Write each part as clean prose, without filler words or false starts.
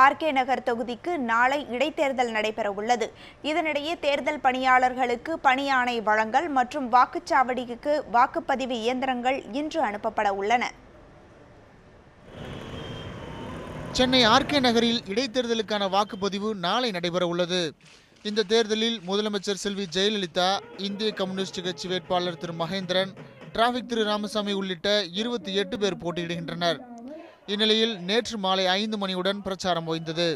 RK நகர் தொகுதிக்கு நாளை இடைத்தேர்தல் நடைபெற உள்ளது. இதனிடையே தேர்தல் பணியாளர்களுக்கு பணி ஆணை வழங்கல் மற்றும் வாக்குச்சாவடிக்கு வாக்குப்பதிவு இயந்திரங்கள் இன்று அனுப்பப்பட உள்ளன. சென்னை ஆர்கே நகரில் இடைத்தேர்தலுக்கான வாக்குப்பதிவு நாளை நடைபெற உள்ளது. இந்த தேர்தலில் முதலமைச்சர் செல்வி ஜெயலலிதா, இந்திய கம்யூனிஸ்ட் கட்சி வேட்பாளர் திரு மகேந்திரன், டிராபிக் திரு ராமசாமி உள்ளிட்ட 28 பேர் போட்டியிடுகின்றனர். இந்நிலையில் நேற்று மாலை 5 மணியுடன் பிரச்சாரம் ஓய்ந்தது.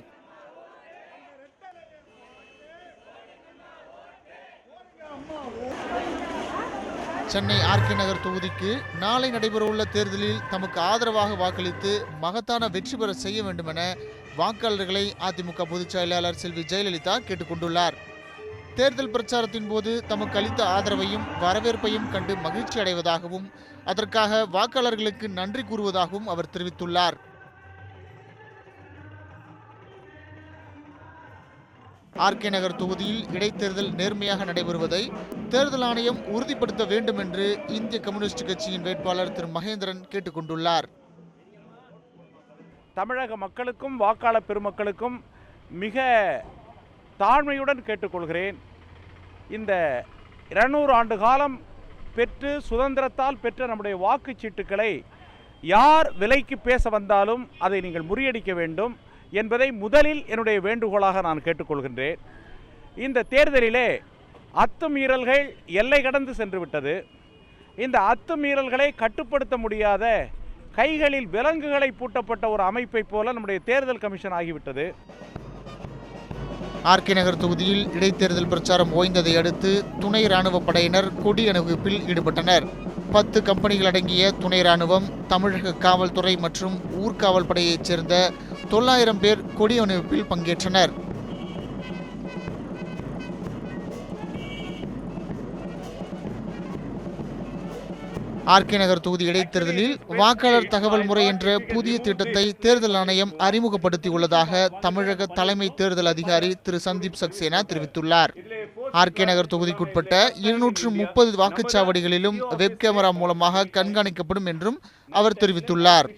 சென்னை ஆர்கே நகர் தொகுதிக்கு நாளை நடைபெறவுள்ள தேர்தலில் தமக்கு ஆதரவாக வாக்களித்து மகத்தான வெற்றி பெற செய்ய வேண்டும் என வாக்காளர்களை அதிமுக பொதுச் செயலாளர் செல்வி ஜெயலலிதா கேட்டுக்கொண்டுள்ளார். தேர்தல் பிரச்சாரத்தின் போது தமக்கு அளித்த ஆதரவையும் வரவேற்பையும் கண்டு மகிழ்ச்சி அடைவதாகவும் அதற்காக வாக்காளர்களுக்கு நன்றி கூறுவதாகவும் அவர் தெரிவித்துள்ளார். ஆர்கே நகர் தொகுதியில் இடைத்தேர்தல் நேர்மையாக நடைபெறுவதை தேர்தல் ஆணையம் உறுதிப்படுத்த வேண்டும் என்று இந்திய கம்யூனிஸ்ட் கட்சியின் வேட்பாளர் திரு மகேந்திரன் கேட்டுக்கொண்டுள்ளார். தமிழக மக்களுக்கும் வாக்காளர் பெருமக்களுக்கும் மிக தாழ்மையுடன் கேட்டுக்கொள்கிறேன். இந்த 200 ஆண்டு காலம் பெற்று சுதந்திரத்தால் பெற்ற நம்முடைய வாக்குச்சீட்டுக்களை யார் விலைக்கு பேச வந்தாலும் அதை நீங்கள் முறியடிக்க வேண்டும் என்பதை முதலில் என்னுடைய வேண்டுகோளாக நான் கேட்டுக்கொள்கின்றேன். இந்த தேர்தலிலே அத்துமீறல்கள் எல்லை கடந்து சென்று விட்டது. இந்த அத்துமீறல்களை கட்டுப்படுத்த முடியாத கைகளில் விலங்குகளை பூட்டப்பட்ட ஒரு அமைப்பை போல நம்முடைய தேர்தல் கமிஷன் ஆகிவிட்டது. ஆர்கே நகர் தொகுதியில் இடைத்தேர்தல் பிரச்சாரம் ஓய்ந்ததை அடுத்து துணை ராணுவ படையினர் கொடி அணிவிப்பில் ஈடுபட்டனர். 10 கம்பெனிகள் அடங்கிய துணை ராணுவம், தமிழக காவல்துறை மற்றும் ஊர்காவல் படையைச் சேர்ந்த 900 பேர் கொடி அணிவிப்பில் பங்கேற்றனர். ஆர்கே நகர் தொகுதி இடைத்தேர்தலில் வாக்காளர் தகவல் முறை என்ற புதிய திட்டத்தை தேர்தல் ஆணையம் அறிமுகப்படுத்தியுள்ளதாக தமிழக தலைமை தேர்தல் அதிகாரி திரு சந்தீப் சக்சேனா தெரிவித்துள்ளார். ஆர்கே நகர் தொகுதிக்குட்பட்ட 230 வாக்குச்சாவடிகளிலும் வெப் கேமரா மூலமாக கண்காணிக்கப்படும் என்றும் அவர் தெரிவித்துள்ளார்.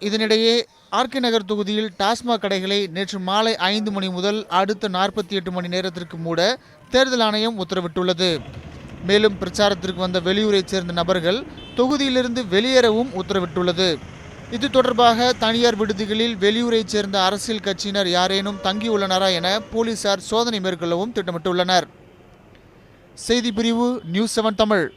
இதனிடையே ஆர்கே நகர் தொகுதியில் டாஸ்மாக் கடைகளை நேற்று மாலை 5 மணி முதல் அடுத்த 48 மணி நேரத்திற்கு மூட தேர்தல் ஆணையம் உத்தரவிட்டுள்ளது. மேலும் பிரச்சாரத்திற்கு வந்த வெளியூரைச் சேர்ந்த நபர்கள் தொகுதியிலிருந்து வெளியேறவும் உத்தரவிட்டுள்ளது. இது தொடர்பாக தனியார் விடுதிகளில் வெளியூரைச் சேர்ந்த அரசியல் கட்சியினர் யாரேனும் தங்கியுள்ளனரா என போலீசார் சோதனை மேற்கொள்ளவும் திட்டமிட்டுள்ளனர். செய்தி பிரிவு நியூஸ் 7 தமிழ்.